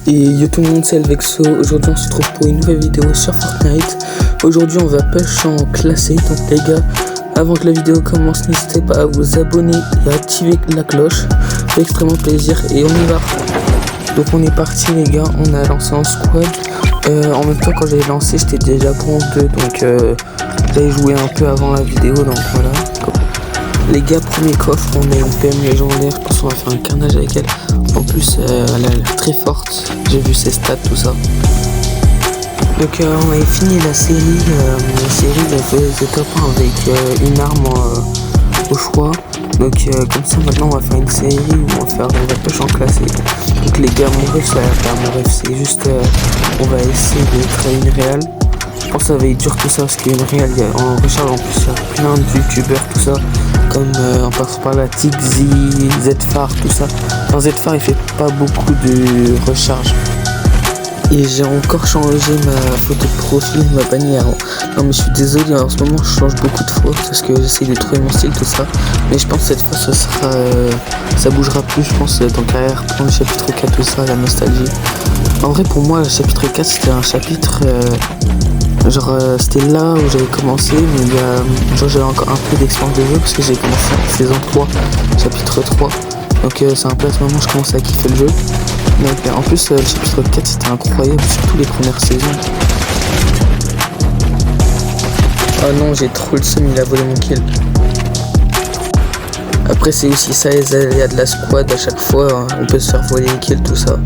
Et yo tout le monde, c'est Elvexo. Aujourd'hui on se retrouve pour une nouvelle vidéo sur Fortnite. Aujourd'hui on va push en classé. Donc les gars, avant que la vidéo commence, n'hésitez pas à vous abonner et à activer la cloche. Ça fait extrêmement plaisir et on y va. Donc on est parti les gars, on a lancé en squad. En même temps quand j'avais lancé j'étais déjà bronze 2. Donc j'avais joué un peu avant la vidéo, donc voilà. Les gars, premier coffre, on a une PM légendaire. Je pense qu'on va faire un carnage avec elle. En plus, elle a l'air très forte. J'ai vu ses stats, tout ça. Donc, on avait fini la série. La série, elle faisait top 1 avec une arme au choix. Donc, comme ça, maintenant, on va faire une série où on va push en classé. Donc, les gars, mon rêve, ça va faire mon rêve. C'est juste, on va essayer de créer une réelle. Je pense que ça va être dur tout ça parce qu'une réelle, en recharge, en plus, il y a plein de youtubeurs, tout ça. Comme en passant par la Tixi, Zfar, tout ça. Enfin, Zfar il fait pas beaucoup de recharge. Et j'ai encore changé ma photo de profil, ma bannière. Non mais je suis désolé, en ce moment je change beaucoup de fois parce que j'essaie de trouver mon style, tout ça. Mais je pense que cette fois ce sera, ça bougera plus, je pense, dans carrière pour le chapitre 4, tout ça, la nostalgie. En vrai pour moi le chapitre 4 c'était un chapitre... c'était là où j'avais commencé, mais j'avais encore un peu d'expérience de jeu parce que j'ai commencé en saison 3, chapitre 3. Donc c'est un peu à ce moment où je commençais à kiffer le jeu. Donc en plus le chapitre 4 c'était incroyable, surtout les premières saisons. Oh non, j'ai trop le seum, il a volé mon kill. Après c'est aussi ça les aléas de la squad, à chaque fois hein, on peut se faire voler les kills, tout ça.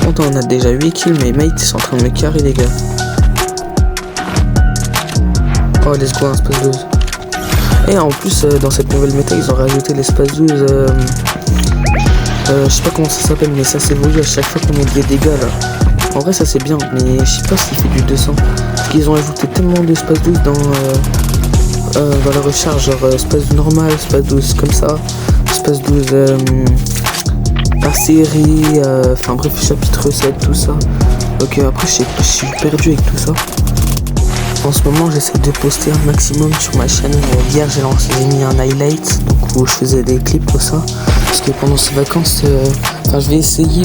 Bon, on a déjà 8 kills, mais mate ils sont en train de me carrer les gars. Oh let's go, un space 12. Et en plus dans cette nouvelle méta ils ont rajouté l'espace 12 je sais pas comment ça s'appelle, mais ça s'évolue à chaque fois qu'on met des dégâts là. En vrai ça c'est bien, mais je sais pas s'il fait du 200 parce qu'ils ont ajouté tellement d'espace 12 dans la recharge, genre espace normal, espace 12 comme ça, espace 12 par série, enfin bref chapitre 7 tout ça. Donc après je suis perdu avec tout ça. En ce moment j'essaie de poster un maximum sur ma chaîne. Hier j'ai mis un highlight donc où je faisais des clips tout ça. Parce que pendant ces vacances, je vais essayer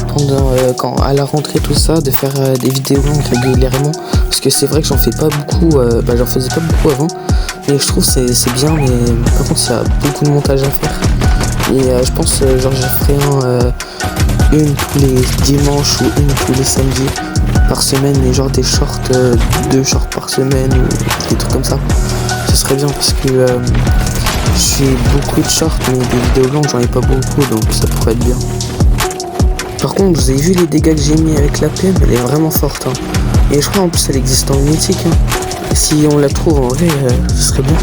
à la rentrée tout ça de faire des vidéos longues régulièrement. Parce que c'est vrai que j'en fais pas beaucoup, j'en faisais pas beaucoup avant. Mais je trouve que c'est bien, mais par contre il y a beaucoup de montage à faire. Et je pense genre je ferai une tous les dimanches ou une tous les samedis par semaine, et genre des shorts, 2 shorts par semaine ou des trucs comme ça. Ce serait bien parce que j'ai beaucoup de shorts, mais des vidéos longues j'en ai pas beaucoup, donc ça pourrait être bien. Par contre vous avez vu les dégâts que j'ai mis avec la PM, elle est vraiment forte hein. Et je crois en plus elle existe en mythique hein. Et si on la trouve en vrai ce serait bien.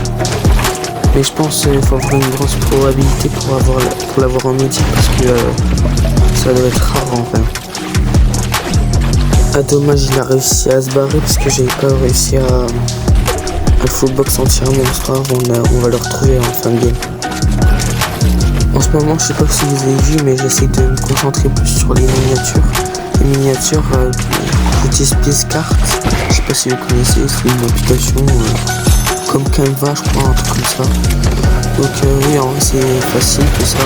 Mais je pense qu'il faut avoir une grosse probabilité pour l'avoir en mythique parce que ça doit être rare en vrai. Ah dommage, il a réussi à se barrer parce que j'avais pas réussi à full box entièrement. On va le retrouver en fin de game. En ce moment je sais pas si vous avez vu, mais j'essaie de me concentrer plus sur les miniatures. Les miniatures j'utilise Cart. Je sais pas si vous connaissez, c'est une application comme Canva je crois, un truc comme ça. Donc oui, en vrai c'est facile tout ça.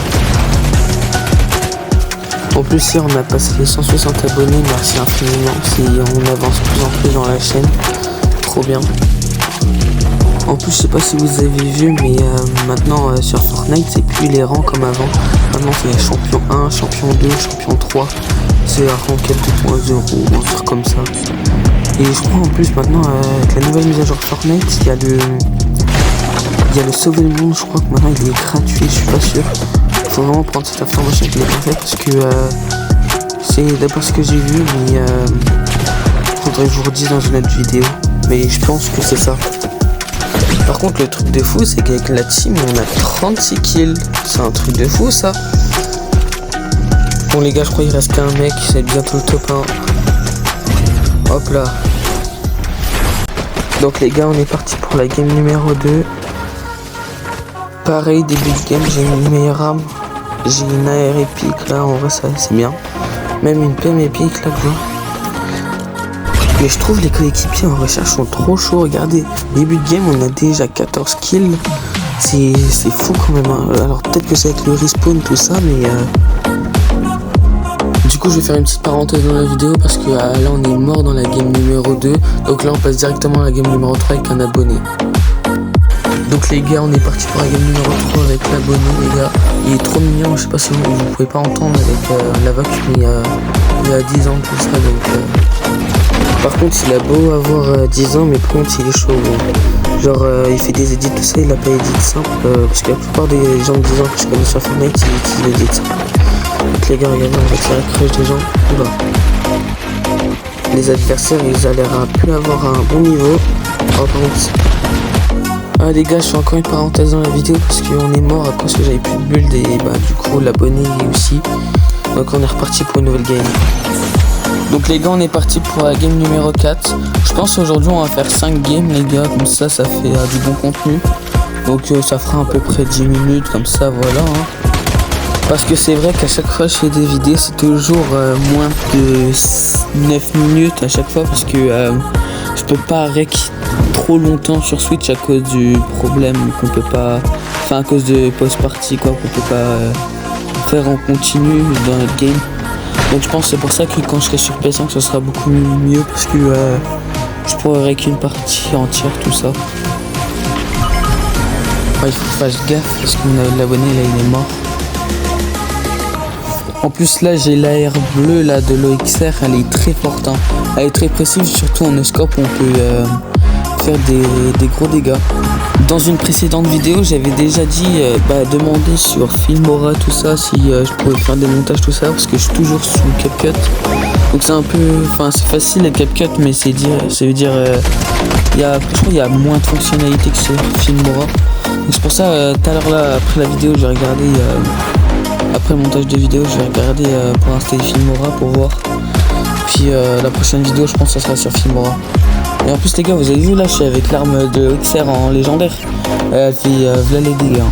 En plus hier on a passé les 160 abonnés, merci infiniment, on avance de plus en plus dans la chaîne, trop bien. En plus je sais pas si vous avez vu, mais maintenant sur Fortnite c'est plus les rangs comme avant. Maintenant c'est champion 1, champion 2, champion 3, c'est un rang 4.0 ou un truc comme ça. Et je crois en plus maintenant avec la nouvelle mise à jour Fortnite, il y a le sauver le monde, je crois que maintenant il est gratuit, je suis pas sûr. Faut vraiment prendre cette information avec les pincettes parce que c'est d'abord ce que j'ai vu, mais faudrait que je vous redise dans une autre vidéo, mais je pense que c'est ça. Par contre le truc de fou c'est qu'avec la team on a 36 kills, c'est un truc de fou ça. Bon les gars, je crois qu'il reste qu'un mec, c'est bientôt le top 1. Hop là. Donc les gars, on est parti pour la game numéro 2. Pareil, début de game, j'ai une meilleure arme. J'ai une AR épique là, en vrai ça c'est bien. Même une PM épique là, quoi. Mais je trouve les coéquipiers en recherche sont trop chauds, regardez. Début de game, on a déjà 14 kills. C'est fou quand même hein. Alors peut-être que c'est avec le respawn tout ça, mais du coup je vais faire une petite parenthèse dans la vidéo parce que là on est mort dans la game numéro 2. Donc là on passe directement à la game numéro 3 avec un abonné. Donc les gars, on est parti pour la game numéro 3 avec l'abonné les gars. Il est trop mignon, je sais pas si vous pouvez pas entendre avec la vache, mais il a 10 ans tout ça donc Par contre il a beau avoir 10 ans mais par contre il est chaud bon. Genre il fait des edits tout ça, il a pas edit simple parce que la plupart des gens de 10 ans que je connais sur Fortnite ils editent. Donc les gars regardez, on va tirer la crèche des gens. Oula. Les adversaires ils ont l'air à plus avoir un bon niveau. Oh par contre. Ah les gars, je fais encore une parenthèse dans la vidéo parce qu'on est mort à cause que j'avais plus de build et du coup l'abonné aussi. Donc on est reparti pour une nouvelle game. Donc les gars, on est parti pour la game numéro 4. Je pense aujourd'hui on va faire 5 games les gars, comme ça ça fait du bon contenu. Donc ça fera à peu près 10 minutes comme ça voilà. Parce que c'est vrai qu'à chaque fois je fais des vidéos c'est toujours moins de 9 minutes à chaque fois parce que je peux pas rec trop longtemps sur Switch à cause du problème qu'on peut pas, enfin à cause de post-party quoi, qu'on peut pas faire en continu dans notre game. Donc je pense que c'est pour ça que quand je serai sur PS5 ce sera beaucoup mieux parce que je pourrais rec une partie entière tout ça. Il faut que je fasse gaffe parce que l'abonné là il est mort. En plus là j'ai l'AR bleu là de l'OXR, elle est très forte hein. Elle est très précise, surtout en scope on peut faire des gros dégâts. Dans une précédente vidéo j'avais déjà dit demander sur Filmora tout ça si je pouvais faire des montages tout ça parce que je suis toujours sous CapCut. Donc c'est un peu, enfin c'est facile les CapCut mais ça veut dire je crois qu'il y a moins de fonctionnalités que sur Filmora. Donc c'est pour ça tout à l'heure là après la vidéo je vais regarder après le montage de vidéo je vais regarder pour installer Filmora pour voir. Puis la prochaine vidéo je pense que ça sera sur Filmora. Et en plus les gars vous avez vu là je suis avec l'arme de XR en légendaire. Elle fait voilà les dégâts.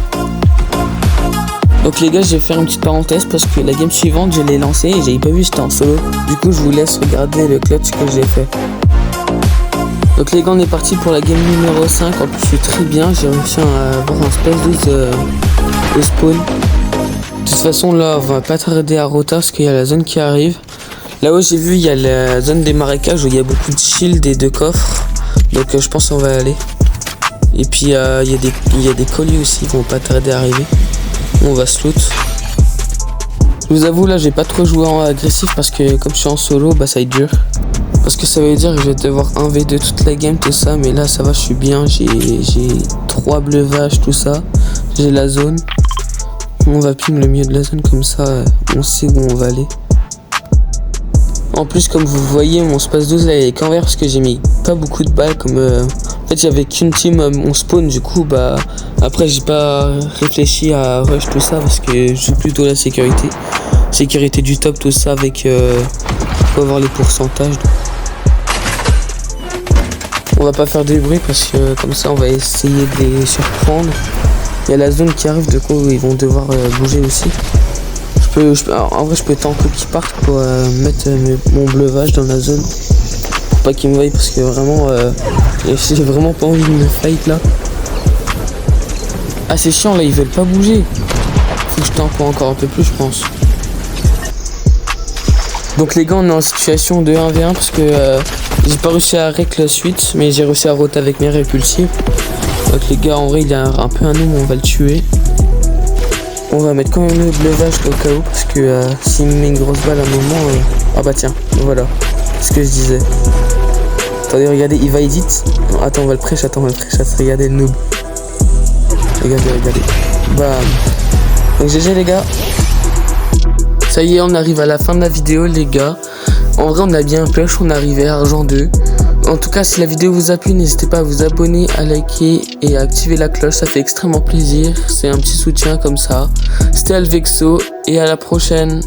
Donc les gars je vais faire une petite parenthèse parce que la game suivante je l'ai lancée et j'avais pas vu j'étais en solo. Du coup je vous laisse regarder le clutch que j'ai fait. Donc les gars on est parti pour la game numéro 5. En plus je suis très bien, j'ai réussi à avoir un space de spawn. De toute façon là on va pas tarder à rota parce qu'il y a la zone qui arrive. Là-haut j'ai vu il y a la zone des marécages où il y a beaucoup de shields et de coffres. Donc je pense qu'on va aller. Et puis il y a des colis aussi qui vont pas tarder à arriver. On va se loot. Je vous avoue là j'ai pas trop joué en agressif parce que comme je suis en solo ça va être dur. Parce que ça veut dire que je vais devoir 1v2 toute la game tout ça. Mais là ça va je suis bien, j'ai 3 bleuvages tout ça. J'ai la zone. On va ping le milieu de la zone comme ça on sait où on va aller. En plus comme vous voyez mon space 12 là il est qu'en vert parce que j'ai mis pas beaucoup de balles comme en fait j'avais qu'une team mon spawn du coup après j'ai pas réfléchi à rush tout ça parce que je joue plutôt la sécurité du top tout ça avec pour avoir les pourcentages. On va pas faire de bruit parce que comme ça on va essayer de les surprendre. Il y a la zone qui arrive, du coup ils vont devoir bouger aussi. En vrai je peux tanker qu'ils partent pour mettre mon bleuvage dans la zone. Pour pas qu'ils me voient parce que vraiment j'ai vraiment pas envie de me fight là. Ah c'est chiant là, ils veulent pas bouger. Faut que je tank encore un peu plus je pense. Donc les gars on est en situation de 1v1 parce que j'ai pas réussi à rec la suite mais j'ai réussi à roter avec mes répulsifs. Donc les gars en vrai il est un peu un noob, on va le tuer. On va mettre quand même le bleuvage au cas où parce que s'il me met une grosse balle à un moment ah bah tiens voilà ce que je disais. Attendez regardez il va edit. Non, attends on va le prêche, regardez le noob. Regardez. Bam. Donc GG les gars. Ça y est on arrive à la fin de la vidéo les gars. En vrai on a bien push, on est arrivé à argent 2. En tout cas si la vidéo vous a plu n'hésitez pas à vous abonner, à liker et à activer la cloche, ça fait extrêmement plaisir, c'est un petit soutien comme ça. C'était Alvexo et à la prochaine.